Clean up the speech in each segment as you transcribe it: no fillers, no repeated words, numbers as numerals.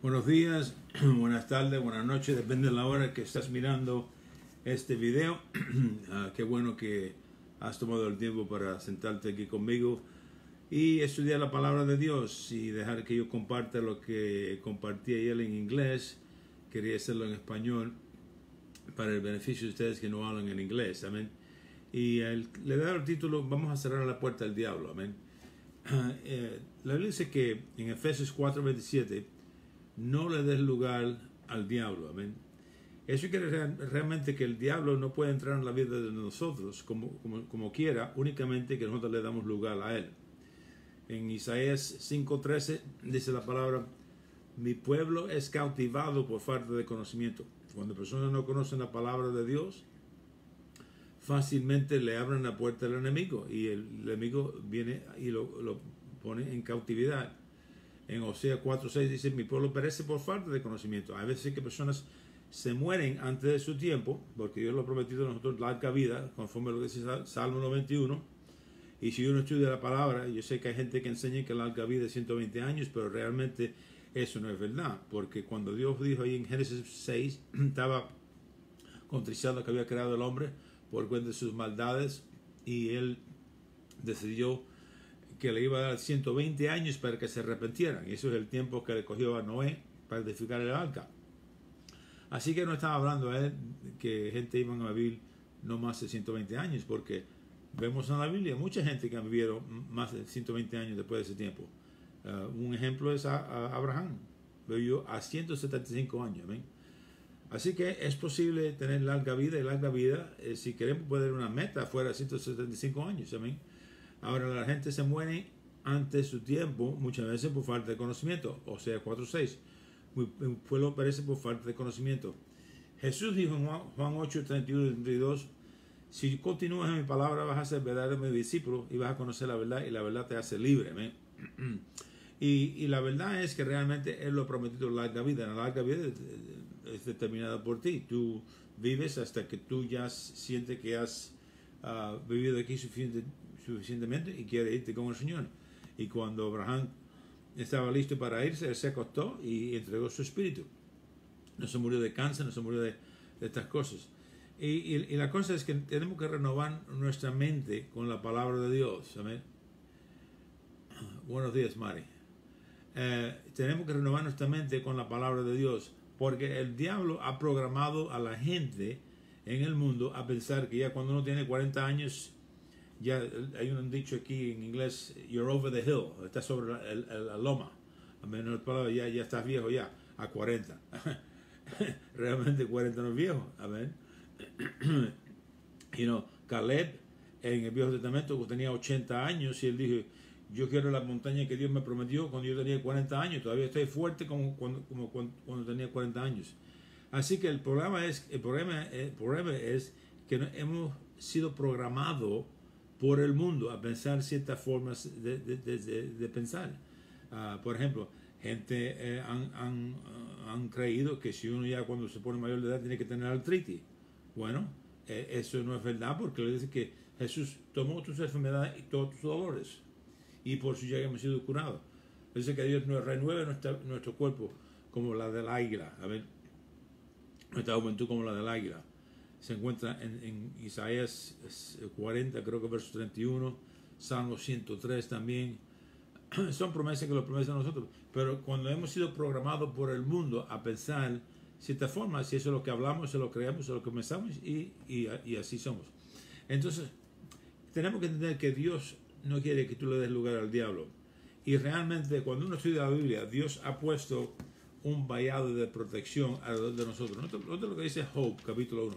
Buenos días, buenas tardes, buenas noches, depende de la hora que estás mirando este video. Qué bueno que has tomado el tiempo para sentarte aquí conmigo y estudiar la palabra de Dios y dejar que yo comparta lo que compartí ayer en inglés. Quería hacerlo en español para el beneficio de ustedes que no hablan en inglés, amén. Y le da el título, vamos a cerrar la puerta al diablo, amén. La Biblia dice que en Efesios 4:27, no le des lugar al diablo, amén. Eso quiere realmente que el diablo no puede entrar en la vida de nosotros como quiera, únicamente que nosotros le damos lugar a él. En Isaías 5:13 dice la palabra: mi pueblo es cautivado por falta de conocimiento. Cuando personas no conocen la palabra de Dios, fácilmente le abren la puerta al enemigo y el enemigo viene y lo pone en cautividad. En Oseas 4:6 dice: mi pueblo perece por falta de conocimiento. Hay veces que personas se mueren antes de su tiempo, porque Dios lo ha prometido a nosotros larga vida, conforme a lo que dice Salmo 91. Y si uno estudia la palabra, yo sé que hay gente que enseña que larga vida es 120 años, pero realmente eso no es verdad, porque cuando Dios dijo ahí en Génesis 6, estaba contrizado que había creado el hombre por cuenta de sus maldades, y él decidió que le iba a dar 120 años para que se arrepintieran. Y eso es el tiempo que le cogió a Noé para edificar el arca. Así que no estaba hablando a él que gente iba a vivir no más de 120 años, porque vemos en la Biblia mucha gente que ha vivido más de 120 años después de ese tiempo. Un ejemplo es a Abraham, vivió a 175 años. ¿ven? Así que es posible tener larga vida, y larga vida, si queremos poner una meta fuera de 175 años. ¿ven? Ahora la gente se muere antes de su tiempo, muchas veces por falta de conocimiento. O sea, 4:6. Mi pueblo perece por falta de conocimiento. Jesús dijo en Juan 8:31 y 32: si continúas en mi palabra, vas a ser verdadero mi discípulo y vas a conocer la verdad, y la verdad te hace libre. Y la verdad es que realmente Él lo ha prometido larga vida. La larga vida es determinada por ti. Tú vives hasta que tú ya sientes que has vivido aquí suficientemente y quiere irte con el Señor. Y cuando Abraham estaba listo para irse, él se acostó y entregó su espíritu. No se murió de cáncer, no se murió de estas cosas. Y la cosa es que tenemos que renovar nuestra mente con la palabra de Dios. Amén. Buenos días, Mari. Tenemos que renovar nuestra mente con la palabra de Dios, porque el diablo ha programado a la gente en el mundo a pensar que ya cuando uno tiene 40 años, ya hay un dicho aquí en inglés: you're over the hill, estás sobre la loma. A menos palabras, ya estás viejo ya, a 40. Realmente 40 no es viejo. Amén. Caleb en el Viejo Testamento tenía 80 años y él dijo: yo quiero la montaña que Dios me prometió cuando yo tenía 40 años. Todavía estoy fuerte como cuando tenía 40 años. Así que el problema es que hemos sido programados por el mundo a pensar ciertas formas de pensar. Por ejemplo, gente han creído que si uno ya cuando se pone mayor de edad tiene que tener artritis. Bueno, eso no es verdad, porque le dice que Jesús tomó tus enfermedades y todos tus dolores, y por eso ya hemos sido curados. Dice que Dios nos renueve nuestro cuerpo como la del águila. A ver, nuestra juventud como la del águila. Se encuentra en Isaías 40, creo que verso 31, Salmo 103 también. Son promesas que lo prometen a nosotros. Pero cuando hemos sido programados por el mundo a pensar cierta forma, si eso es lo que hablamos, se lo creemos, se lo comenzamos, y así somos. Entonces, tenemos que entender que Dios no quiere que tú le des lugar al diablo. Y realmente, cuando uno estudia la Biblia, Dios ha puesto un vallado de protección alrededor de nosotros. Nota lo que dice Job, capítulo 1.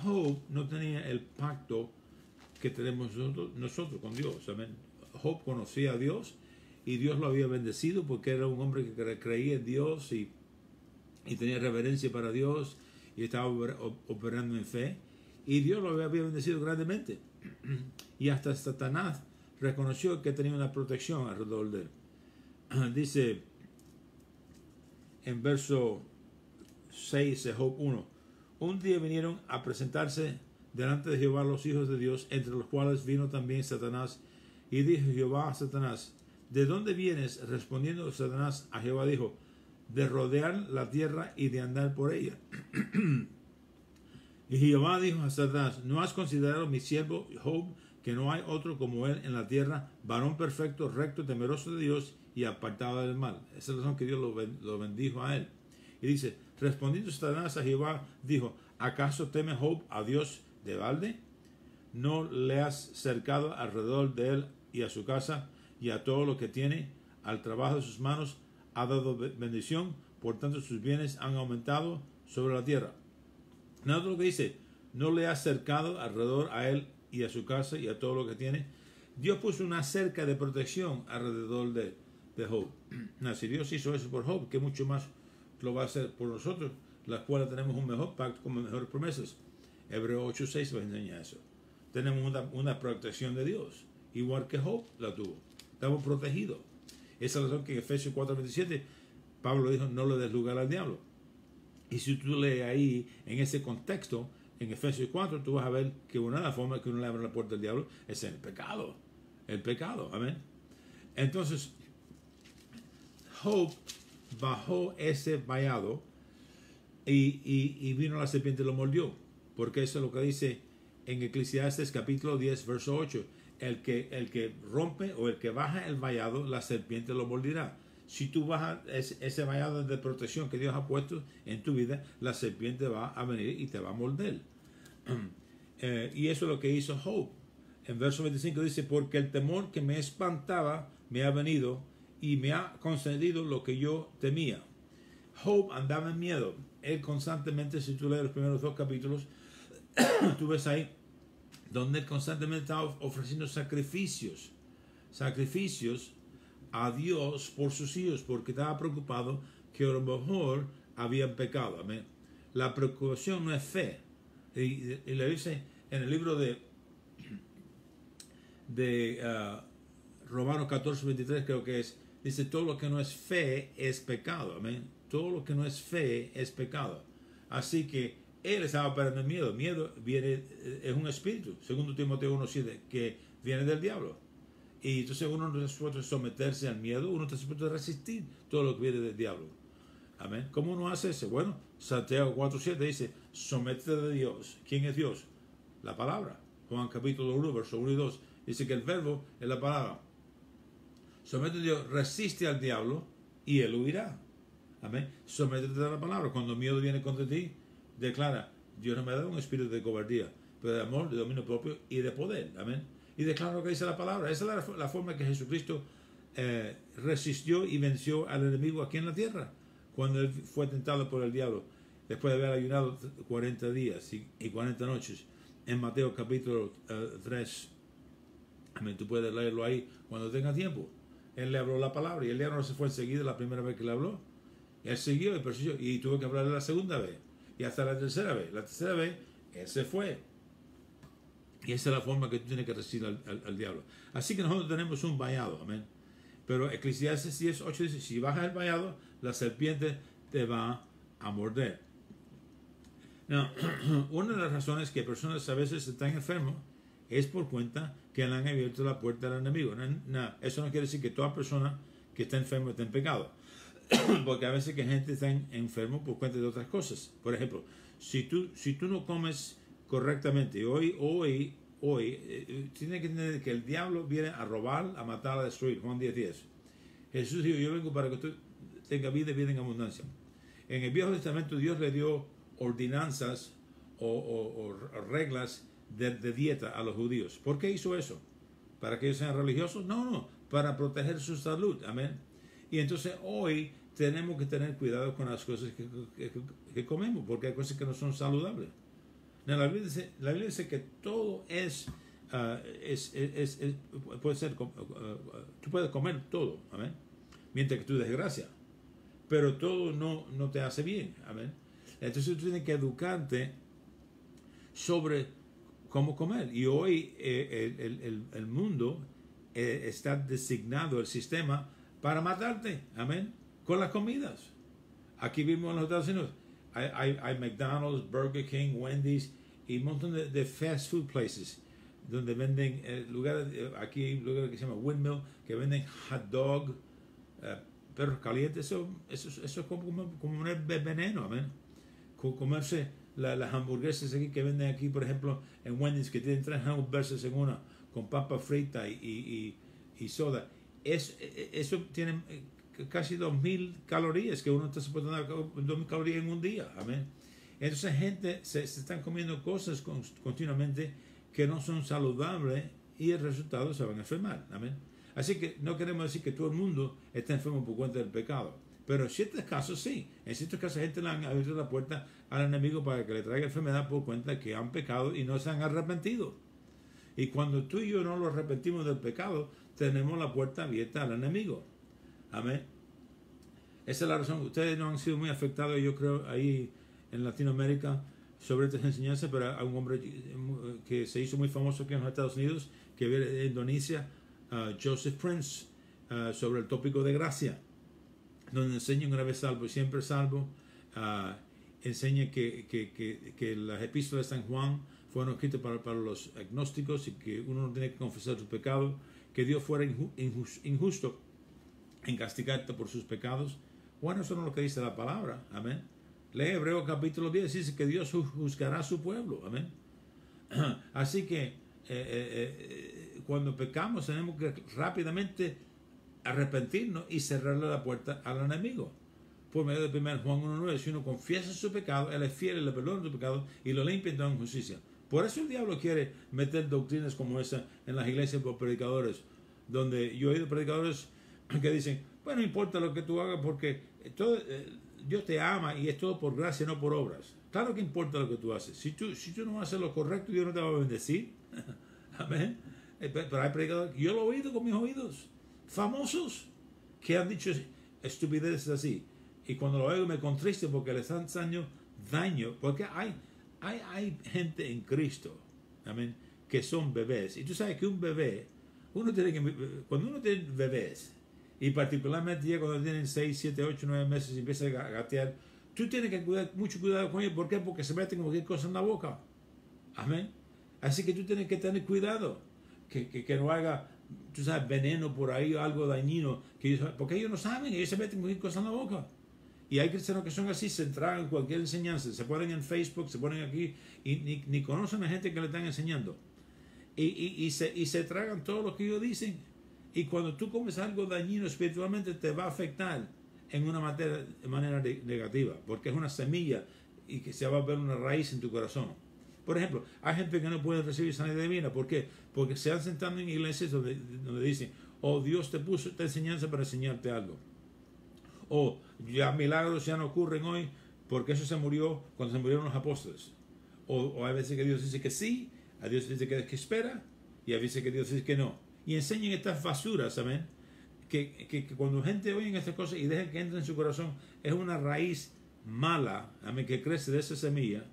Job no tenía el pacto que tenemos nosotros con Dios. Amén. Job conocía a Dios y Dios lo había bendecido porque era un hombre que creía en Dios y tenía reverencia para Dios y estaba operando en fe, y Dios lo había bendecido grandemente. Y hasta Satanás reconoció que tenía una protección alrededor de él. Dice en verso 6 de Job 1: un día vinieron a presentarse delante de Jehová los hijos de Dios, entre los cuales vino también Satanás. Y dijo Jehová a Satanás: ¿de dónde vienes? Respondiendo Satanás a Jehová dijo: de rodear la tierra y de andar por ella. Y Jehová dijo a Satanás: ¿no has considerado mi siervo Job, que no hay otro como él en la tierra, varón perfecto, recto, temeroso de Dios y apartado del mal? Esa es la razón que Dios lo bendijo a él. Y dice: respondiendo Satanás a Jehová, dijo: ¿acaso teme Job a Dios de balde? ¿No le has cercado alrededor de él y a su casa y a todo lo que tiene? Al trabajo de sus manos ha dado bendición, por tanto sus bienes han aumentado sobre la tierra. Nada de lo que dice: no le has cercado alrededor a él y a su casa y a todo lo que tiene. Dios puso una cerca de protección alrededor de Job. Si Dios hizo eso por Job, ¿qué mucho más lo va a hacer por nosotros, las cuales tenemos un mejor pacto con mejores promesas? Hebreos 8:6 nos enseña eso. Tenemos una protección de Dios, igual que Job la tuvo. Estamos protegidos. Esa es la razón que en Efesios 4:27 Pablo dijo: no le des lugar al diablo. Y si tú lees ahí, en ese contexto, en Efesios 4, tú vas a ver que una de las formas que uno le abre la puerta al diablo es el pecado. El pecado, amén. Entonces, Job bajó ese vallado y vino la serpiente y lo mordió. Porque eso es lo que dice en Eclesiastes capítulo 10, verso 8. El que rompe o el que baja el vallado, la serpiente lo mordirá. Si tú bajas ese vallado de protección que Dios ha puesto en tu vida, la serpiente va a venir y te va a morder. Y eso es lo que hizo Job. En verso 25 dice: porque el temor que me espantaba me ha venido y me ha concedido lo que yo temía. Job andaba en miedo. Él constantemente, si tú lees los primeros 2 capítulos, tú ves ahí donde él constantemente estaba ofreciendo sacrificios a Dios por sus hijos, porque estaba preocupado que a lo mejor habían pecado. Amén. La preocupación no es fe. Y le dice en el libro de Romanos 14:23, creo que es, dice: todo lo que no es fe es pecado. Amén. Todo lo que no es fe es pecado. Así que él estaba perdiendo el miedo. Miedo viene, es un espíritu, segundo Timoteo 1:7, que viene del diablo. Y entonces uno no está supuesto a someterse al miedo, uno está supuesto a resistir todo lo que viene del diablo. Amén. ¿Cómo uno hace eso? Bueno, Santiago 4:7 dice: sométete a Dios. ¿Quién es Dios? La palabra. Juan capítulo 1, verso 1 y 2, dice que el verbo es la palabra. Sométete a Dios, resiste al diablo y él huirá. Amén. Sométete a la palabra. Cuando el miedo viene contra ti, declara: Dios no me ha dado un espíritu de cobardía, pero de amor, de dominio propio y de poder. Amén. Y declara lo que dice la palabra. Esa es la forma que Jesucristo resistió y venció al enemigo aquí en la tierra, cuando él fue tentado por el diablo, después de haber ayunado 40 días y 40 noches, en Mateo capítulo 3. Amén. Tú puedes leerlo ahí cuando tenga tiempo. Él le habló la palabra y el diablo no se fue enseguida la primera vez que le habló. Él siguió y persiguió y tuvo que hablarle la segunda vez y hasta la tercera vez. La tercera vez, él se fue. Y esa es la forma que tú tienes que resistir al diablo. Así que nosotros tenemos un vallado, amén. Pero Eclesiastes 10:8 dice: si bajas el vallado, la serpiente te va a morder. Now, una de las razones que personas a veces están enfermos es por cuenta que le han abierto la puerta al enemigo. Eso no quiere decir que toda persona que está enferma está en pecado. Porque a veces que gente está enfermo por cuenta de otras cosas. Por ejemplo, si tú no comes correctamente, hoy tienes que entender que el diablo viene a robar, a matar, a destruir. Juan 10:10. Jesús dijo: yo vengo para que tú tengas vida y vida en abundancia. En el Viejo Testamento Dios le dio ordenanzas o reglas de dieta a los judíos. ¿Por qué hizo eso? ¿Para que ellos sean religiosos? No, para proteger su salud. Amén. Y entonces hoy tenemos que tener cuidado con las cosas que comemos, porque hay cosas que no son saludables. La Biblia dice que todo puede ser, tú puedes comer todo, amén, mientras que tú des gracia, pero todo no te hace bien, amén. Entonces tú tienes que educarte sobre cómo comer. Y hoy el mundo está designado, el sistema, para matarte, amén, con las comidas. Aquí vimos en los Estados Unidos, hay McDonald's, Burger King, Wendy's y un montón de fast food places donde venden lugares, aquí hay un lugar que se llama Windmill, que venden hot dog, perros calientes, eso es como un veneno, amén. Comerse las hamburguesas aquí que venden aquí, por ejemplo, en Wendy's, que tienen 3 hamburguesas en una, con papa frita y soda. Eso tiene casi 2000 calorías, que uno se puede dar 2000 calorías en un día, amén. Entonces gente se están comiendo cosas continuamente que no son saludables y el resultado se van a enfermar, amén. Así que no queremos decir que todo el mundo está enfermo por cuenta del pecado, pero en ciertos casos sí. En ciertos casos gente le han abierto la puerta al enemigo para que le traiga enfermedad por cuenta que han pecado y no se han arrepentido. Y cuando tú y yo no lo arrepentimos del pecado, tenemos la puerta abierta al enemigo. Amén. Esa es la razón. Ustedes no han sido muy afectados, yo creo, ahí en Latinoamérica sobre estas enseñanzas, pero hay un hombre que se hizo muy famoso aquí en los Estados Unidos, que viene de Indonesia, Joseph Prince, sobre el tópico de gracia, donde enseña una vez salvo y siempre salvo. Enseña que las epístolas de San Juan fueron escritas para los agnósticos y que uno no tiene que confesar sus pecados, que Dios fuera injusto en castigarte por sus pecados. Bueno, eso no es lo que dice la palabra, amén. Lee Hebreos capítulo 10, dice que Dios juzgará a su pueblo, amén. Así que cuando pecamos tenemos que rápidamente arrepentirnos y cerrarle la puerta al enemigo. Por medio de 1 Juan 1:9, si uno confiesa su pecado, Él es fiel y le perdona su pecado y lo limpia de toda injusticia. Por eso el diablo quiere meter doctrinas como esa en las iglesias por predicadores, donde yo he oído predicadores que dicen, bueno, no importa lo que tú hagas porque Dios te ama y es todo por gracia, no por obras. Claro que importa lo que tú haces. Si tú no haces lo correcto, Dios no te va a bendecir. Amén. Pero hay predicadores, yo lo he oído con mis oídos, famosos, que han dicho estupideces así. Y cuando lo oigo me contriste porque les han hecho daño, porque hay gente en Cristo, amén, que son bebés. Y tú sabes que un bebé, cuando uno tiene bebés, y particularmente ya cuando tienen 6, 7, 8, 9 meses y empiezan a gatear, tú tienes que mucho cuidado con ellos. ¿Por qué? Porque se meten cualquier cosa en la boca. Amén. Así que tú tienes que tener cuidado, que no haga, tú sabes, veneno por ahí o algo dañino, porque ellos no saben, ellos se meten cualquier cosa en la boca. Y hay cristianos que son así, se tragan cualquier enseñanza, se ponen en Facebook, se ponen aquí y ni conocen a la gente que le están enseñando. Y se tragan todo lo que ellos dicen. Y cuando tú comes algo dañino espiritualmente te va a afectar en una manera negativa, porque es una semilla y que se va a ver una raíz en tu corazón. Por ejemplo, hay gente que no puede recibir sanidad divina. ¿Por qué? Porque se han sentado en iglesias donde dicen, oh, Dios te puso esta enseñanza para enseñarte algo. O ya milagros ya no ocurren hoy porque eso se murió cuando se murieron los apóstoles. O hay veces que Dios dice que sí, a Dios dice que espera, y hay veces que Dios dice que no. Y enseñan estas basuras, ¿saben? Que cuando gente oye estas cosas y dejan que entre en su corazón, es una raíz mala, ¿saben? Que crece de esa semilla,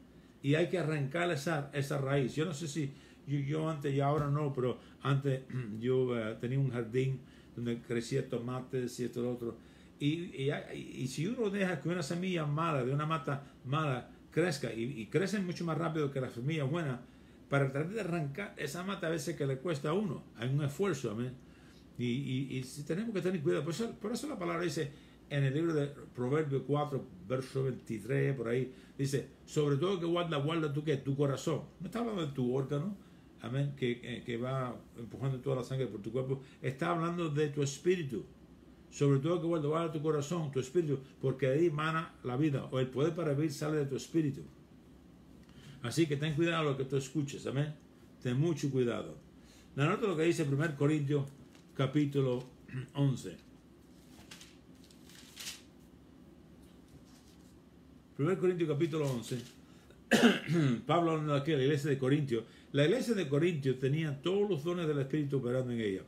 y hay que arrancar esa raíz. Yo no sé si yo antes, y ahora no, pero antes yo tenía un jardín donde crecía tomates y esto y lo otro. Y si uno deja que una semilla mala, de una mata mala, crezca, y crecen mucho más rápido que la semilla buena, para tratar de arrancar esa mata a veces que le cuesta a uno, hay un esfuerzo, amén. Y tenemos que tener cuidado. Por eso la palabra dice en el libro de Proverbios 4, verso 23, por ahí, dice, sobre todo que guarda tú, ¿qué? Tu corazón. No está hablando de tu órgano, amén, que va empujando toda la sangre por tu cuerpo. Está hablando de tu espíritu. Sobre todo que guarda tu corazón, tu espíritu, porque de ahí emana la vida, o el poder para vivir sale de tu espíritu. Así que ten cuidado lo que tú escuches, amén. Ten mucho cuidado. Nota lo que dice 1 Corintios capítulo 11. 1 Corintios capítulo 11. Pablo hablando aquí de la iglesia de Corintio. La iglesia de Corintio tenía todos los dones del Espíritu operando en ella.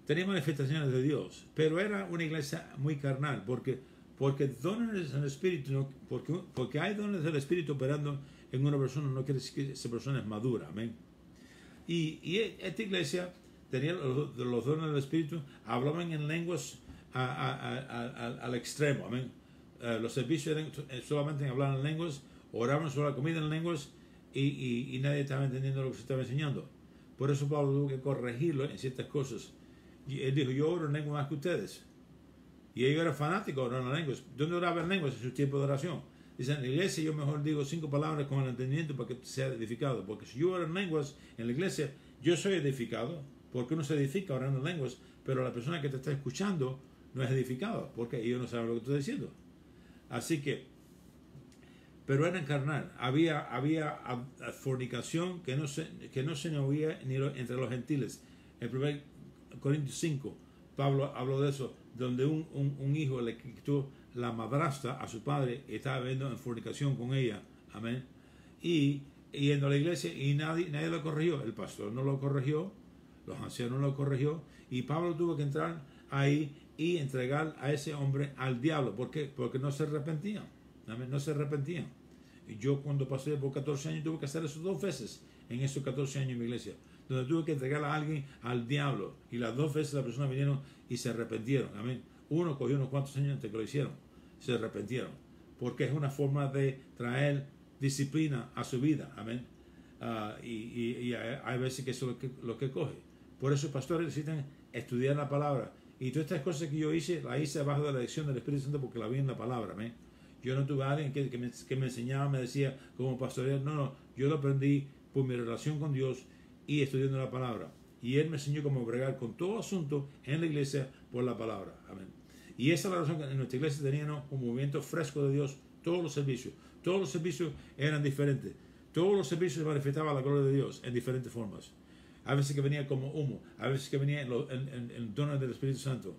Tenía manifestaciones de Dios, pero era una iglesia muy carnal, porque dones del Espíritu, no, porque hay dones del Espíritu operando en una persona, no quiere decir que esa persona es madura, amén. Y esta iglesia tenía los dones del Espíritu, hablaban en lenguas al extremo, amén. Los servicios eran solamente hablaban en lenguas, oraban sobre la comida en lenguas, y nadie estaba entendiendo lo que se estaba enseñando. Por eso Pablo tuvo que corregirlo en ciertas cosas. Y él dijo, yo oro en lengua más que ustedes. Y ellos eran fanáticos de orar en lenguas. ¿Dónde oraban en lenguas? En su tiempo de oración. Dicen, en la iglesia yo mejor digo 5 palabras con el entendimiento para que sea edificado. Porque si yo oro en lenguas en la iglesia, yo soy edificado. Porque uno se edifica orando en lenguas, pero la persona que te está escuchando no es edificada, porque ellos no saben lo que estoy diciendo. Así que, pero era carnal. Había fornicación que no se oía ni entre los gentiles. En 1 Corintios 5, Pablo habló de eso, donde un hijo le quitó la madrastra a su padre y estaba viendo en fornicación con ella. Amén. Y yendo a la iglesia y nadie lo corrigió. El pastor no lo corrigió, los ancianos no lo corrigió, y Pablo tuvo que entrar ahí y entregar a ese hombre al diablo. ¿Por qué? Porque no se arrepentían. Amén. No se arrepentían. Y yo cuando pasé por 14 años tuve que hacer eso 2 veces en esos 14 años en mi iglesia, donde tuve que entregar a alguien al diablo, y las 2 veces las personas vinieron y se arrepentieron. Amén. Uno cogió unos cuantos años antes que lo hicieron, se arrepentieron, porque es una forma de traer disciplina a su vida. Amén. Y hay veces que eso es lo que coge. Por eso pastores necesitan estudiar la palabra, y todas estas cosas que yo hice, las hice bajo de la dirección del Espíritu Santo, porque la vi en la palabra. Amén. Yo no tuve a alguien que me enseñaba, me decía cómo pastorear. No, yo lo aprendí por mi relación con Dios y estudiando la palabra. Y Él me enseñó cómo bregar con todo asunto en la iglesia por la palabra. Amén. Y esa es la razón que en nuestra iglesia teníamos un movimiento fresco de Dios. Todos los servicios eran diferentes. Todos los servicios manifestaban la gloria de Dios en diferentes formas. A veces que venía como humo, a veces que venía en dones del Espíritu Santo,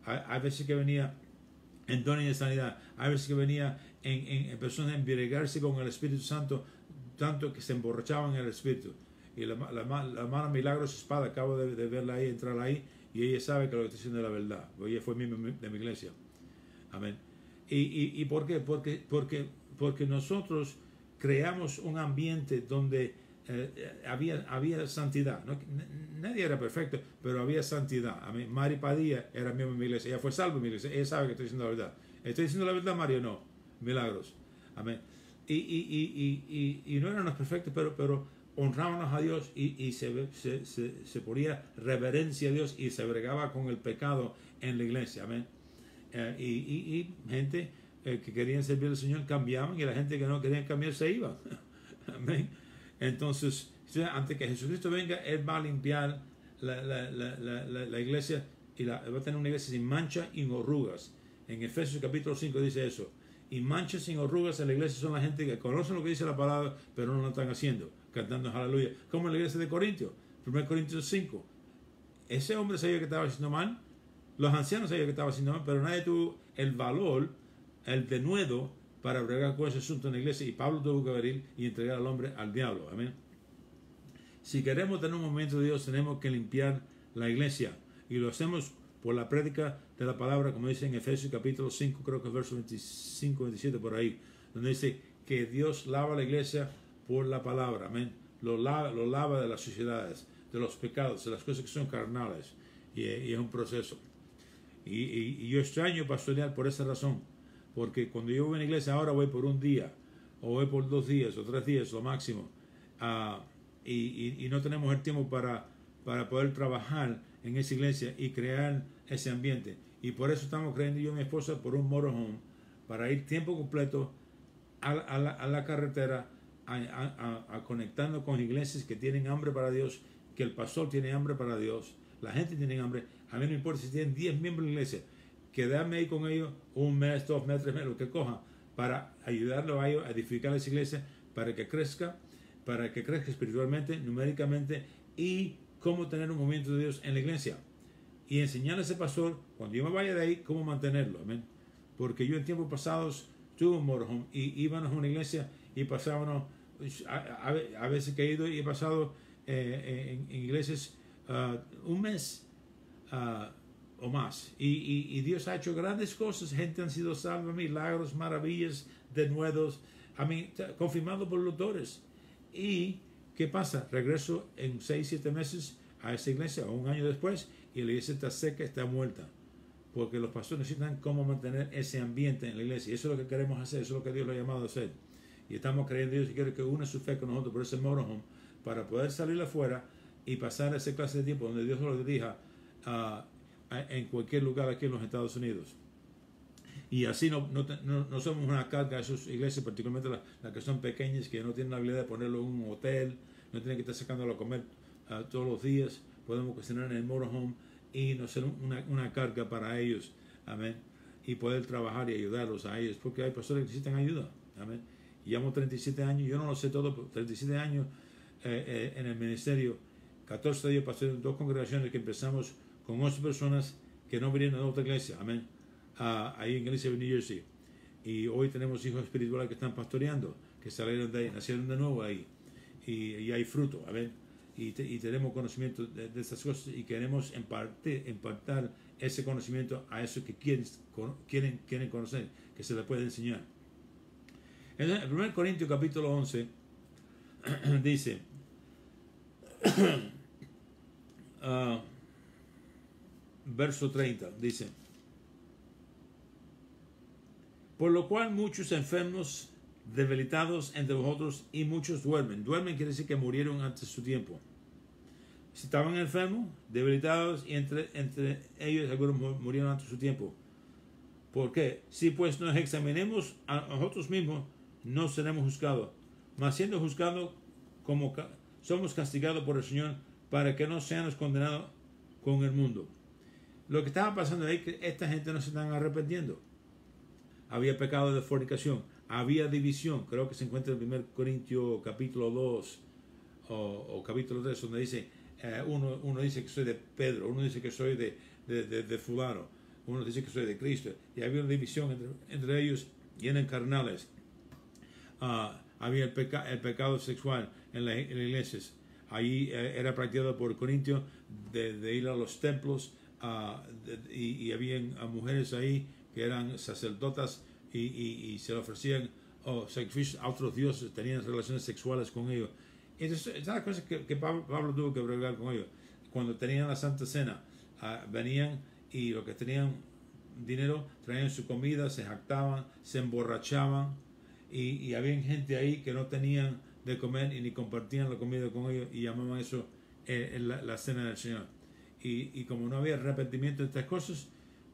a veces que venía en dones de sanidad, a veces que venía en personas embriagarse con el Espíritu Santo, tanto que se emborrachaban en el Espíritu. Y la hermana Milagros Espada, acabo de verla ahí, entrar ahí, y ella sabe que lo que estoy diciendo es la verdad. Ella fue miembro de mi iglesia. Amén. ¿Y por qué? Porque nosotros creamos un ambiente donde había santidad. ¿No? Nadie era perfecto, pero había santidad. Amén. Mari Padilla era miembro de mi iglesia. Ella fue salva en mi iglesia. Ella sabe que estoy diciendo la verdad. ¿Estoy diciendo la verdad, Mario? No. Milagros. Amén. Y no éramos perfectos, pero honrábamos a Dios, y se ponía reverencia a Dios, y se bregaba con el pecado en la iglesia. Amén. Y gente que querían servir al Señor cambiaban, y la gente que no quería cambiar se iba. Amén. Entonces, antes que Jesucristo venga, Él va a limpiar la iglesia, y va a tener una iglesia sin mancha y arrugas. En Efesios capítulo 5 dice eso. Y manchas sin arrugas en la iglesia son la gente que conocen lo que dice la palabra, pero no lo están haciendo, cantando aleluya. Como en la iglesia de Corintios, 1 Corintios 5. Ese hombre sabía que estaba haciendo mal, los ancianos sabían que estaba haciendo mal, pero nadie tuvo el valor, el denuedo para bregar con ese asunto en la iglesia, y Pablo tuvo que venir y entregar al hombre al diablo. Amén. Si queremos tener un momento de Dios, tenemos que limpiar la iglesia, y lo hacemos por la prédica de la palabra, como dice en Efesios capítulo 5, creo que es verso 25, 27 por ahí, donde dice que Dios lava la iglesia por la palabra. Amén. Lo lava de las sociedades, de los pecados, de las cosas que son carnales, y es un proceso. Y yo extraño pastorear por esa razón, porque cuando yo voy a la iglesia ahora voy por un día, o voy por 2 días, o 3 días, lo máximo, y no tenemos el tiempo para poder trabajar en esa iglesia y crear ese ambiente. Y por eso estamos creyendo yo y mi esposa por un motorhome, para ir tiempo completo a la carretera, a conectando con iglesias que tienen hambre para Dios, que el pastor tiene hambre para Dios, la gente tiene hambre. A mí no importa si tienen 10 miembros en la iglesia, quedarme ahí con ellos 1 mes, 2 meses, 3 meses, lo que cojan, para ayudarlo a ellos a edificar esa iglesia, para que crezca espiritualmente, numéricamente, y cómo tener un movimiento de Dios en la iglesia, y enseñarle a ese pastor, cuando yo me vaya de ahí, cómo mantenerlo. Amén. Porque yo en tiempos pasados tuve un motorhome, y íbamos a una iglesia y pasábamos, a veces que he ido y he pasado en iglesias 1 mes o más, y Dios ha hecho grandes cosas, gente han sido salva, milagros, maravillas, denuedos, confirmado por los doctores. Y ¿qué pasa? Regreso en 6, 7 meses a esa iglesia, o 1 año después, y la iglesia está seca, está muerta, porque los pastores necesitan cómo mantener ese ambiente en la iglesia, y eso es lo que queremos hacer, eso es lo que Dios lo ha llamado a hacer, y estamos creyendo en Dios, y quiere que una su fe con nosotros por ese motorhome, para poder salir afuera y pasar esa clase de tiempo donde Dios lo dirija en cualquier lugar aquí en los Estados Unidos. Y así no somos una carga a esas iglesias, particularmente las que son pequeñas, que no tienen la habilidad de ponerlo en un hotel, no tienen que estar sacándolo a comer todos los días. Podemos cocinar en el motorhome y no ser una carga para ellos. Amén. Y poder trabajar y ayudarlos a ellos, porque hay pastores que necesitan ayuda. Amén. Llevamos 37 años, yo no lo sé todo, pero 37 años en el ministerio, 14 de ellos pasé en 2 congregaciones que empezamos con 11 personas que no vinieron a otra iglesia. Amén. Ahí en Elizabeth, New Jersey. Y hoy tenemos hijos espirituales que están pastoreando, que salieron de ahí, nacieron de nuevo ahí. Y hay fruto. Amén. Y tenemos conocimiento de estas cosas y queremos impartar ese conocimiento a esos que quieren conocer, que se les puede enseñar. En el 1 Corintios capítulo 11 dice verso 30 dice: por lo cual muchos enfermos debilitados entre vosotros y muchos duermen. Duermen quiere decir que murieron antes de su tiempo. Si estaban enfermos, debilitados, y entre ellos algunos murieron antes de su tiempo. ¿Por qué? Si pues nos examinemos a nosotros mismos, no seremos juzgados. Mas siendo juzgados, como somos castigados por el Señor, para que no seamos condenados con el mundo. Lo que estaba pasando es que esta gente no se están arrepintiendo. Había pecado de fornicación, había división. Creo que se encuentra en 1 Corintios capítulo 2 o capítulo 3, donde dice, uno dice que soy de Pedro, uno dice que soy de fulano, uno dice que soy de Cristo. Y había una división entre ellos y eran carnales. Había el pecado sexual en las iglesias. Ahí era practicado por Corintios de ir a los templos, y habían mujeres ahí que eran sacerdotas y se le ofrecían sacrificios a otros dioses, tenían relaciones sexuales con ellos. Entonces, esas las cosas que Pablo tuvo que bregar con ellos. Cuando tenían la Santa Cena, venían y los que tenían dinero traían su comida, se jactaban, se emborrachaban, y había gente ahí que no tenían de comer y ni compartían la comida con ellos, y llamaban eso la cena del Señor. Y como no había arrepentimiento de estas cosas,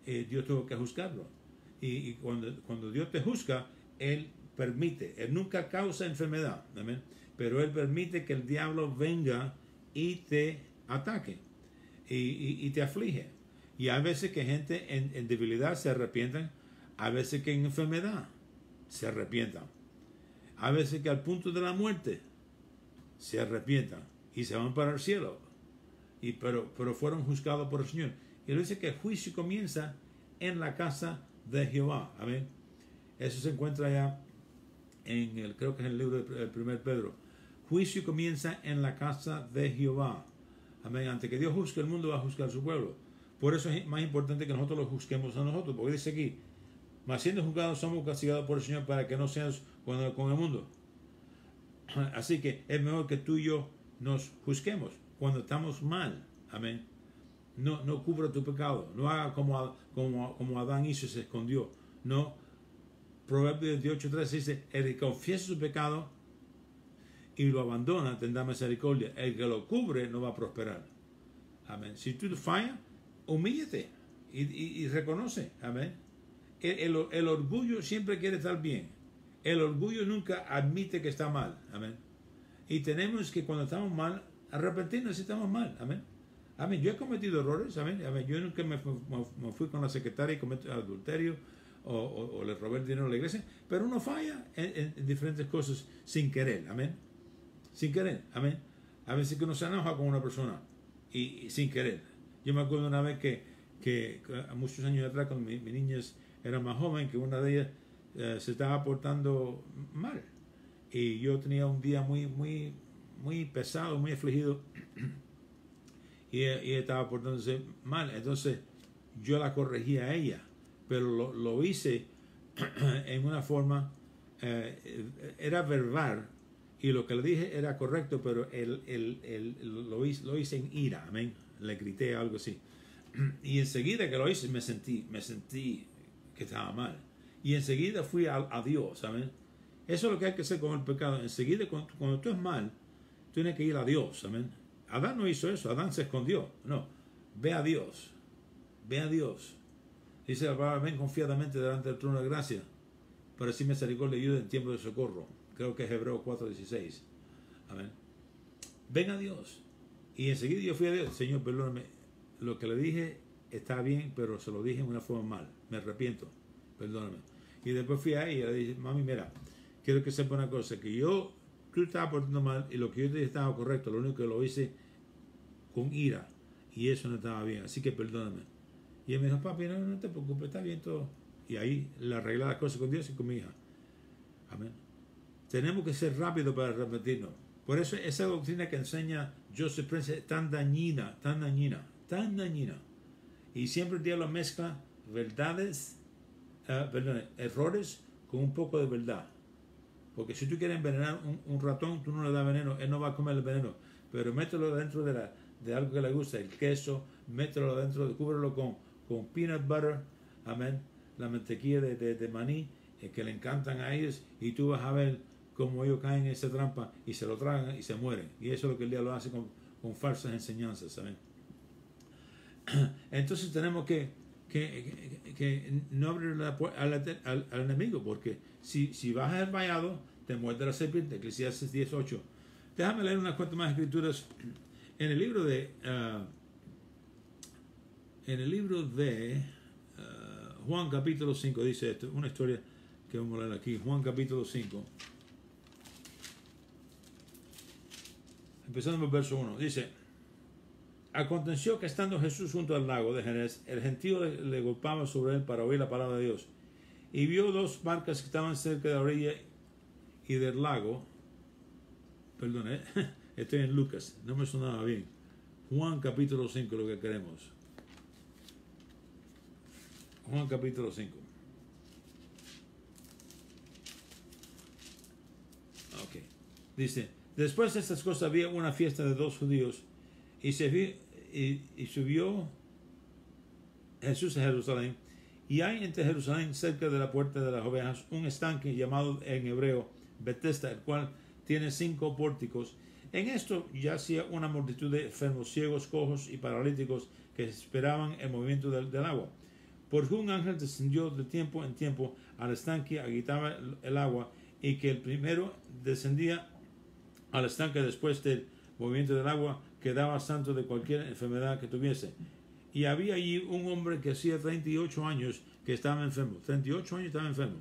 Dios tuvo que juzgarlo. Y cuando Dios te juzga, Él permite, Él nunca causa enfermedad, ¿amén? Pero Él permite que el diablo venga y te ataque y te aflige. Y hay veces que gente en debilidad se arrepientan, hay veces que en enfermedad se arrepientan, hay veces que al punto de la muerte se arrepientan y se van para el cielo. Pero fueron juzgados por el Señor. Y él dice que el juicio comienza en la casa de Jehová. Amén. Eso se encuentra ya creo que es en el libro del 1 Pedro. Juicio comienza en la casa de Jehová. Amén. Antes que Dios juzgue el mundo, va a juzgar su pueblo. Por eso es más importante que nosotros lo juzguemos a nosotros. Porque dice aquí, mas siendo juzgados somos castigados por el Señor para que no seamos con el mundo. Así que es mejor que tú y yo nos juzguemos cuando estamos mal. Amén. No cubra tu pecado. No haga como Adán hizo y se escondió. No. Proverbios 18:3 dice: el que confiesa su pecado y lo abandona tendrá misericordia. El que lo cubre no va a prosperar. Amén. Si tú fallas, humíllate y reconoce. Amén. El orgullo siempre quiere estar bien. El orgullo nunca admite que está mal. Amén. Y tenemos que, cuando estamos mal, arrepentirnos si estamos mal. Amén. Amén. Yo he cometido errores. Amén. Amén. Yo nunca me fui con la secretaria y cometí adulterio o le robé el dinero a la iglesia. Pero uno falla en diferentes cosas sin querer. Amén. Sin querer. Amén. A veces que uno se enoja con una persona y sin querer. Yo me acuerdo una vez que muchos años atrás, cuando mi niña era más joven, que una de ellas se estaba portando mal. Y yo tenía un día muy pesado, muy afligido, y ella estaba portándose mal. Entonces yo la corregí a ella, pero lo hice en una forma, era verbal, y lo que le dije era correcto, pero lo hice en ira. Amén. Le grité algo así, y enseguida que lo hice me sentí que estaba mal, y enseguida fui a Dios. Amén. Eso es lo que hay que hacer con el pecado. Enseguida, cuando tú es mal, tienes que ir a Dios. Amén. Adán no hizo eso. Adán se escondió. No. Ve a Dios. Ve a Dios. Dice la palabra, ven confiadamente delante del trono de gracia, para así misericordia y ayuda en tiempo de socorro. Creo que es Hebreos 4:16. Amén. Ven a Dios. Y enseguida yo fui a Dios. Señor, perdóname. Lo que le dije está bien, pero se lo dije en una forma mal. Me arrepiento. Perdóname. Y después fui a ella y le dije, mami, mira, quiero que sepa una cosa, que tú estabas portando mal y lo que yo te dije estaba correcto. Lo único que lo hice con ira. Y eso no estaba bien. Así que perdóname. Y él me dijo, papi, no te preocupes, está bien todo. Y ahí le arreglé las cosas con Dios y con mi hija. Amén. Tenemos que ser rápidos para arrepentirnos. Por eso esa doctrina que enseña Joseph Prince es tan dañina, tan dañina, tan dañina. Y siempre el diablo mezcla verdades, errores con un poco de verdad. Porque si tú quieres envenenar un ratón, tú no le das veneno, él no va a comer el veneno. Pero mételo dentro de algo que le gusta, el queso, mételo dentro, cúbrelo con peanut butter, amén, la mantequilla de maní, que le encantan a ellos, y tú vas a ver cómo ellos caen en esa trampa y se lo tragan y se mueren. Y eso es lo que el diablo hace con falsas enseñanzas, amén. Entonces tenemos que no abrir la puerta al enemigo, porque si vas al vallado, te muerde la serpiente. Eclesiastes 10:8. Déjame leer unas cuantas más escrituras en el libro de Juan capítulo 5. Dice esto, una historia que vamos a leer aquí. Juan capítulo 5, empezando en el verso 1, dice: aconteció que estando Jesús junto al lago de Genés, el gentío le golpeaba sobre él para oír la palabra de Dios, y vio dos barcas que estaban cerca de la orilla y del lago. Perdón, estoy en Lucas, no me sonaba bien. Juan capítulo 5, lo que queremos. Juan capítulo 5. Ok. Dice: después de estas cosas había una fiesta de dos judíos, y subió Jesús a Jerusalén, y hay entre Jerusalén, cerca de la puerta de las ovejas, un estanque llamado en hebreo Betesda, el cual tiene 5 pórticos. En esto yacía una multitud de enfermos, ciegos, cojos y paralíticos que esperaban el movimiento del agua. Porque un ángel descendió de tiempo en tiempo al estanque, agitaba el agua, y que el primero descendía al estanque después del movimiento del agua quedaba santo de cualquier enfermedad que tuviese. Y había allí un hombre que hacía 38 años que estaba enfermo. 38 años estaba enfermo.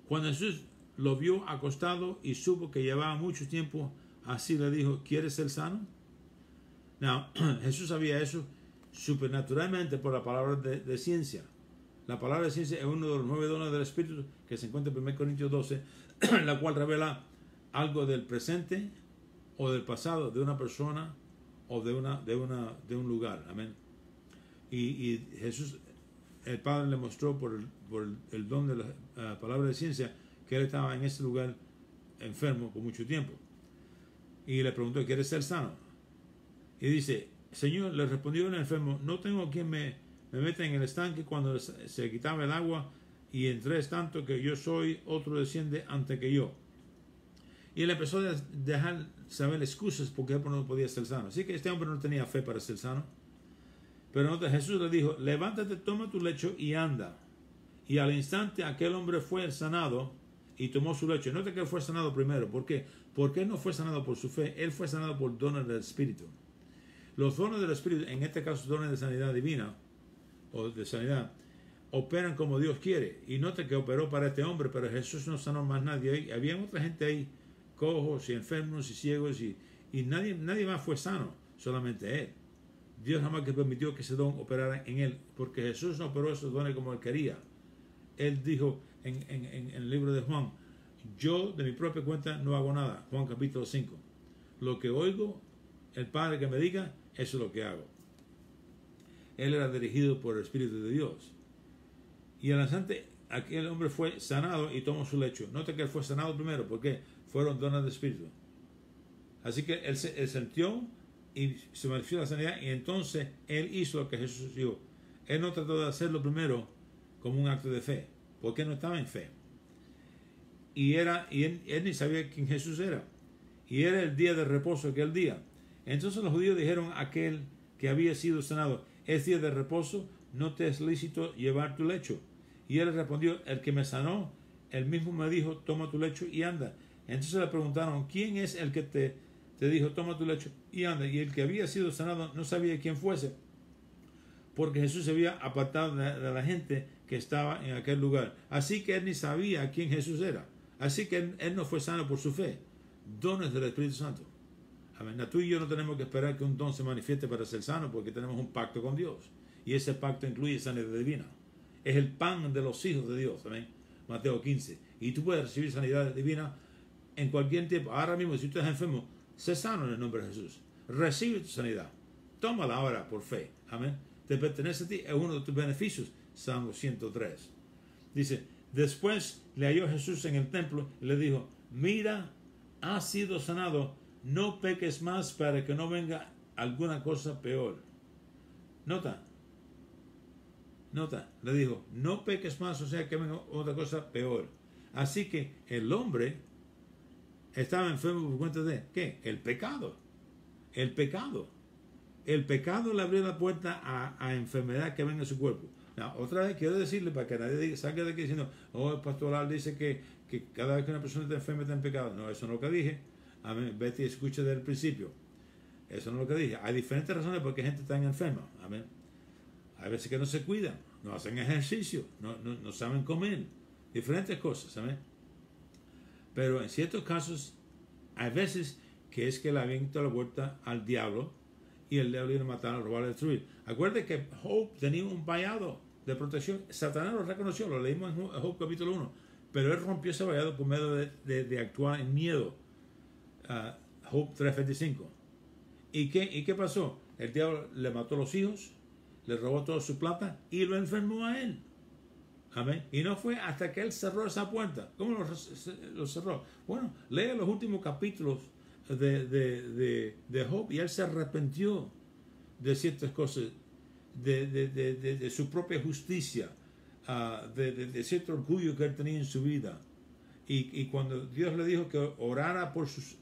Cuando Jesús lo vio acostado y supo que llevaba mucho tiempo así, le dijo: ¿quieres ser sano? Jesús sabía eso supernaturalmente por la palabra de ciencia. La palabra de ciencia es uno de los 9 dones del Espíritu que se encuentra en 1 Corintios 12, la cual revela algo del presente o del pasado de una persona o de un lugar. Amén. Y Jesús, el Padre, le mostró por el don de la palabra de ciencia que él estaba en ese lugar enfermo por mucho tiempo. Y le preguntó: ¿quieres ser sano? Y dice: Señor, le respondió el enfermo, no tengo quien me meta en el estanque cuando se quitaba el agua, y entré es tanto que yo soy, otro desciende antes que yo. Y él empezó a dejar saber excusas porque él no podía ser sano. Así que este hombre no tenía fe para ser sano. Pero entonces Jesús le dijo: levántate, toma tu lecho y anda. Y al instante aquel hombre fue sanado y tomó su lecho. Nota que él fue sanado primero. ¿Por qué? Porque él no fue sanado por su fe, él fue sanado por dones del Espíritu. Los dones del Espíritu, en este caso dones de sanidad divina o de sanidad, operan como Dios quiere. Y nota que operó para este hombre, pero Jesús no sanó más nadie. Había otra gente ahí, cojos y enfermos y ciegos, y nadie más fue sano, solamente él. Dios jamás que permitió que ese don operara en él, porque Jesús no operó esos dones como él quería. Él dijo en el libro de Juan: yo de mi propia cuenta no hago nada. Juan capítulo 5. Lo que oigo el Padre que me diga, eso es lo que hago. Él era dirigido por el Espíritu de Dios. Y al instante aquel hombre fue sanado y tomó su lecho. Nota que él fue sanado primero, porque fueron dones del Espíritu. Así que él sintió y se manifestó la sanidad, y entonces él hizo lo que Jesús dijo. Él no trató de hacerlo primero como un acto de fe, porque no estaba en fe. Y él ni sabía quién Jesús era. Y era el día de reposo aquel día. Entonces los judíos dijeron a aquel que había sido sanado: es día de reposo, no te es lícito llevar tu lecho. Y él respondió, el que me sanó, él mismo me dijo, toma tu lecho y anda. Entonces le preguntaron, ¿quién es el que te dijo, toma tu lecho y anda? Y el que había sido sanado no sabía quién fuese, porque Jesús se había apartado de la gente que estaba en aquel lugar. Así que él ni sabía quién Jesús era. Así que él no fue sano por su fe. Dones del Espíritu Santo. Amén. Tú y yo no tenemos que esperar que un don se manifieste para ser sano, porque tenemos un pacto con Dios. Y ese pacto incluye sanidad divina. Es el pan de los hijos de Dios. Amén. Mateo 15. Y tú puedes recibir sanidad divina en cualquier tiempo. Ahora mismo, si tú estás enfermo, sé sano en el nombre de Jesús. Recibe tu sanidad. Tómala ahora por fe. Amén. Te pertenece a ti. Es uno de tus beneficios. Salmo 103. Dice, después le halló Jesús en el templo y le dijo, mira, has sido sanado. No peques más para que no venga alguna cosa peor. Nota, le dijo, no peques más, o sea que venga otra cosa peor. Así que el hombre estaba enfermo por cuenta de, ¿qué? El pecado. El pecado. El pecado le abrió la puerta a enfermedad que venga a su cuerpo. Otra vez quiero decirle, para que nadie salga de aquí diciendo, oh, el pastoral dice que cada vez que una persona está enferma está en pecado. No, eso no es lo que dije. Amén. Vete y escucha desde el principio. Eso no es lo que dije. Hay diferentes razones por qué gente está enferma. Amén. Hay veces que no se cuidan, no hacen ejercicio, no saben comer. Diferentes cosas. Amén. Pero en ciertos casos, hay veces que es que le avienta la vuelta al diablo y el diablo viene a matar, a robar, a destruir. Acuérdate que Job tenía un vallado de protección. Satanás lo reconoció, lo leímos en Job capítulo 1. Pero él rompió ese vallado por medio de actuar en miedo. Job 3:25. ¿Y qué pasó? El diablo le mató a los hijos, le robó toda su plata y lo enfermó a él. Amén. Y no fue hasta que él cerró esa puerta. ¿Cómo lo cerró? Bueno, lee los últimos capítulos de Job y él se arrepintió de ciertas cosas, de su propia justicia, de cierto orgullo que él tenía en su vida. Y cuando Dios le dijo que orara por sus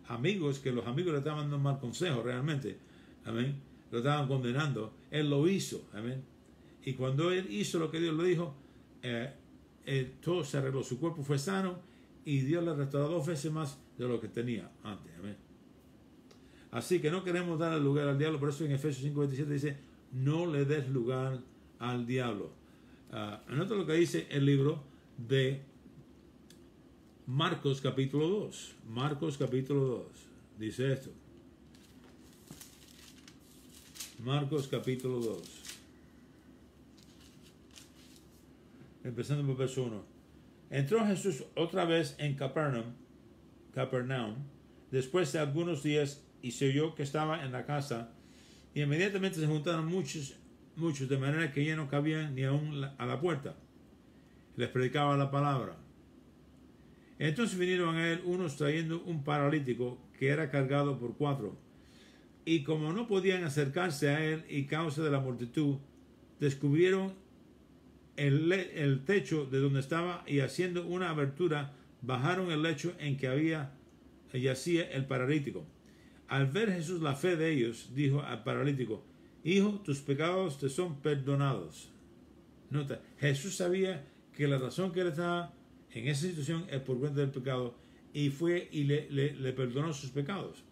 amigos, que los amigos le estaban dando mal consejo realmente, amén, lo estaban condenando, él lo hizo, amén. Y cuando él hizo lo que Dios le dijo, todo se arregló, su cuerpo fue sano y Dios le restauró 2 veces más de lo que tenía antes, amén. Así que no queremos dar lugar al diablo, por eso en Efesios 5:27 dice, no le des lugar al diablo. Anota lo que dice el libro de Marcos capítulo 2. Marcos capítulo 2. Dice esto. Marcos capítulo 2. Empezando por verso 1. Entró Jesús otra vez en Capernaum, después de algunos días, y se oyó que estaba en la casa, y inmediatamente se juntaron muchos, de manera que ya no cabían ni aún a la puerta. Les predicaba la palabra. Entonces vinieron a él unos trayendo un paralítico que era cargado por 4. Y como no podían acercarse a él y causa de la multitud, descubrieron el techo de donde estaba y haciendo una abertura, bajaron el lecho en que yacía el paralítico. Al ver Jesús la fe de ellos, dijo al paralítico, hijo, tus pecados te son perdonados. Nota, Jesús sabía que la razón que él estaba en esa situación es por cuenta del pecado, y fue y le perdonó sus pecados.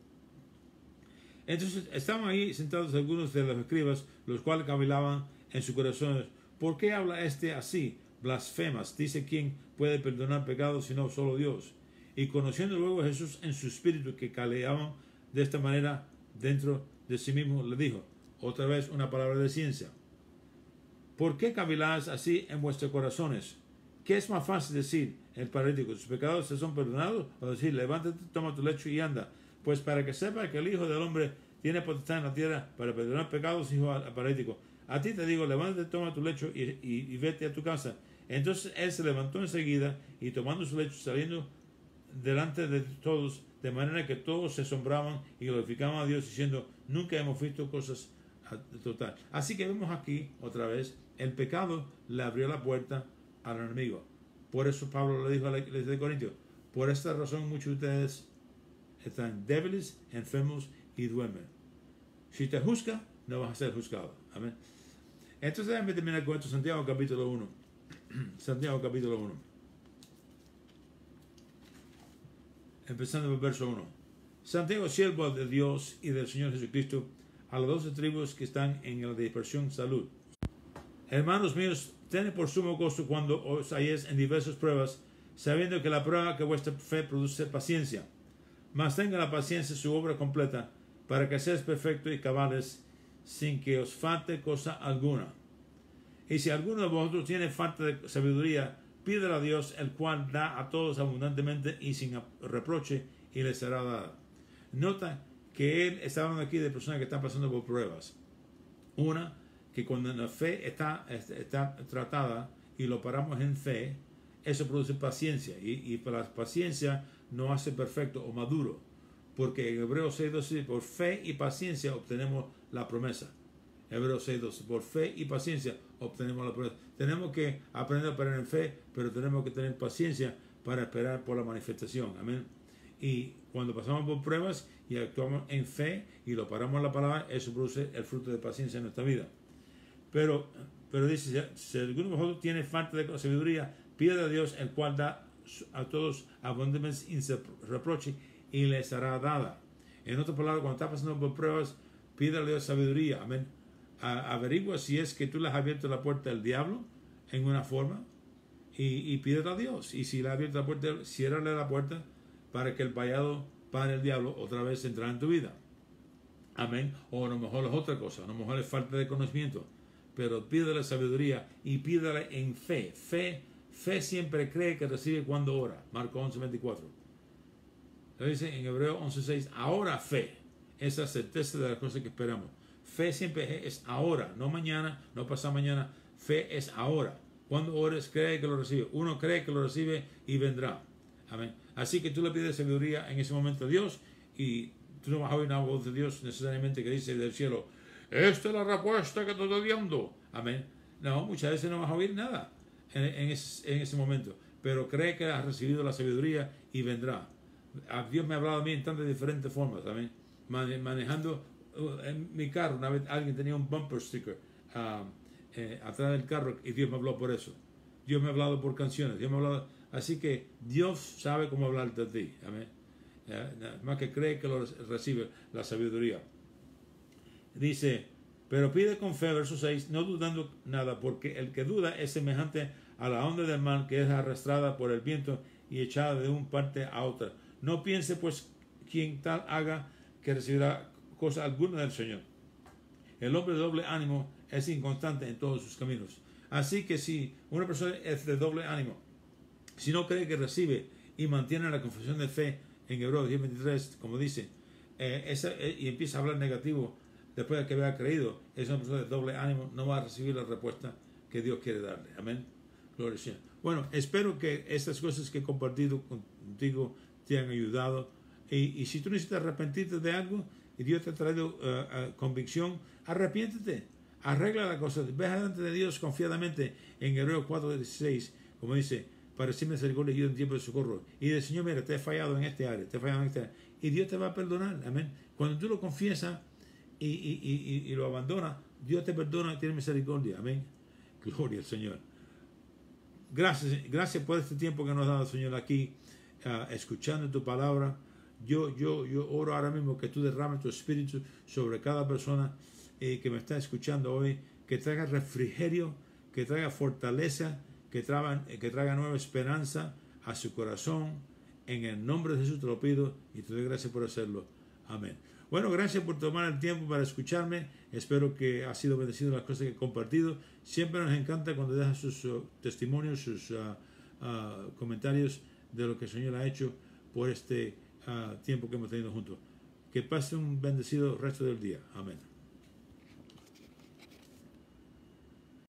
Entonces estaban ahí sentados algunos de los escribas, los cuales cavilaban en sus corazones, ¿por qué habla este así? Blasfemas, dice, ¿quién puede perdonar pecados sino solo Dios? Y conociendo luego a Jesús en su espíritu que caleaban de esta manera dentro de sí mismo, le dijo, otra vez una palabra de ciencia, ¿por qué caviláis así en vuestros corazones? ¿Qué es más fácil decir el paralítico, tus pecados te son perdonados? O decir, levántate, toma tu lecho y anda. Pues para que sepa que el Hijo del Hombre tiene potestad en la tierra para perdonar pecados, dijo al paralítico, a ti te digo, levántate, toma tu lecho y vete a tu casa. Entonces él se levantó enseguida y tomando su lecho, saliendo delante de todos, de manera que todos se asombraban y glorificaban a Dios diciendo, nunca hemos visto cosas total. Así que vemos aquí otra vez, el pecado le abrió la puerta al enemigo. Por eso Pablo le dijo a la iglesia de Corintios, por esta razón muchos de ustedes están débiles, enfermos y duermen. Si te juzga, no vas a ser juzgado. Amén. Entonces déjame terminar con esto. Santiago capítulo 1. Santiago capítulo 1. Empezando por el verso 1. Santiago, siervo de Dios y del Señor Jesucristo, a las 12 tribus que están en la dispersión, salud. Hermanos míos, tened por sumo gozo cuando os halléis en diversas pruebas, sabiendo que la prueba que vuestra fe produce paciencia. Mas tenga la paciencia su obra completa, para que seáis perfectos y cabales, sin que os falte cosa alguna. Y si alguno de vosotros tiene falta de sabiduría, pídela a Dios, el cual da a todos abundantemente y sin reproche, y les será dada. Nota que él está hablando aquí de personas que están pasando por pruebas. Una, que cuando la fe está tratada y lo paramos en fe, eso produce paciencia. Y para la paciencia no hace perfecto o maduro. Porque en Hebreos 6:12, por fe y paciencia obtenemos la promesa. Hebreos 6:12, por fe y paciencia obtenemos la promesa. Tenemos que aprender a esperar en fe, pero tenemos que tener paciencia para esperar por la manifestación. Amén. Y cuando pasamos por pruebas y actuamos en fe y lo paramos en la palabra, eso produce el fruto de paciencia en nuestra vida. Pero dice, si alguno de vosotros tiene falta de sabiduría, pide a Dios, el cual da a todos abundantemente sin reproche, y les será dada. En otras palabras, cuando estás pasando por pruebas, pide a Dios sabiduría. Amén. Averigua si es que tú le has abierto la puerta al diablo en una forma y pídele a Dios. Y si le has abierto la puerta, ciérrale la puerta para que el vallado para el diablo otra vez entrar en tu vida. Amén. O a lo mejor es otra cosa, a lo mejor es falta de conocimiento. Pero pídele sabiduría y pídele en fe. Fe siempre cree que recibe cuando ora. Marcos 11:24. Lo dice en Hebreos 11:6. Ahora fe. Esa certeza de las cosas que esperamos. Fe siempre es ahora, no mañana, no pasado mañana. Fe es ahora. Cuando ores, cree que lo recibe. Uno cree que lo recibe y vendrá. Amén. Así que tú le pides sabiduría en ese momento a Dios y tú no vas a oír una voz de Dios necesariamente que dice del cielo, esta es la respuesta que te estoy dando. Amén. No, muchas veces no vas a oír nada en ese momento. Pero cree que has recibido la sabiduría y vendrá. Dios me ha hablado a mí en tantas diferentes formas. Amén. Manejando en mi carro, una vez alguien tenía un bumper sticker atrás del carro y Dios me habló por eso. Dios me ha hablado por canciones. Dios me ha hablado. Así que Dios sabe cómo hablarte a ti. Amén. Más que cree que lo recibe la sabiduría. Dice, pero pide con fe, verso 6, no dudando nada, porque el que duda es semejante a la onda del mar que es arrastrada por el viento y echada de una parte a otra. No piense pues quien tal haga que recibirá cosa alguna del Señor. El hombre de doble ánimo es inconstante en todos sus caminos. Así que si una persona es de doble ánimo, si no cree que recibe y mantiene la confesión de fe en Hebreos 10:23, como dice, y empieza a hablar negativo después de que había creído, esa persona de doble ánimo no va a recibir la respuesta que Dios quiere darle. Amén. Gloria al Señor. Bueno, espero que estas cosas que he compartido contigo te han ayudado. Y si tú necesitas arrepentirte de algo y Dios te ha traído convicción, arrepiéntete. Arregla la cosa. Ve delante de Dios confiadamente en Hebreos 4:16, como dice, para recibir misericordia y ayuda en tiempo de socorro. Y dice, Señor, mira, te he fallado en este área, te he fallado en este área. Y Dios te va a perdonar. Amén. Cuando tú lo confiesas y lo abandonas, Dios te perdona y tiene misericordia. Amén. Gloria al Señor. Gracias por este tiempo que nos ha dado, Señor, aquí, escuchando tu palabra. Yo oro ahora mismo que tú derrames tu espíritu sobre cada persona que me está escuchando hoy, que traiga refrigerio, que traiga fortaleza, que traiga nueva esperanza a su corazón. En el nombre de Jesús te lo pido y te doy gracias por hacerlo. Amén. Bueno, gracias por tomar el tiempo para escucharme. Espero que ha sido bendecido las cosas que he compartido. Siempre nos encanta cuando dejan sus testimonios, sus comentarios de lo que el Señor ha hecho por este tiempo que hemos tenido juntos. Que pase un bendecido resto del día. Amén.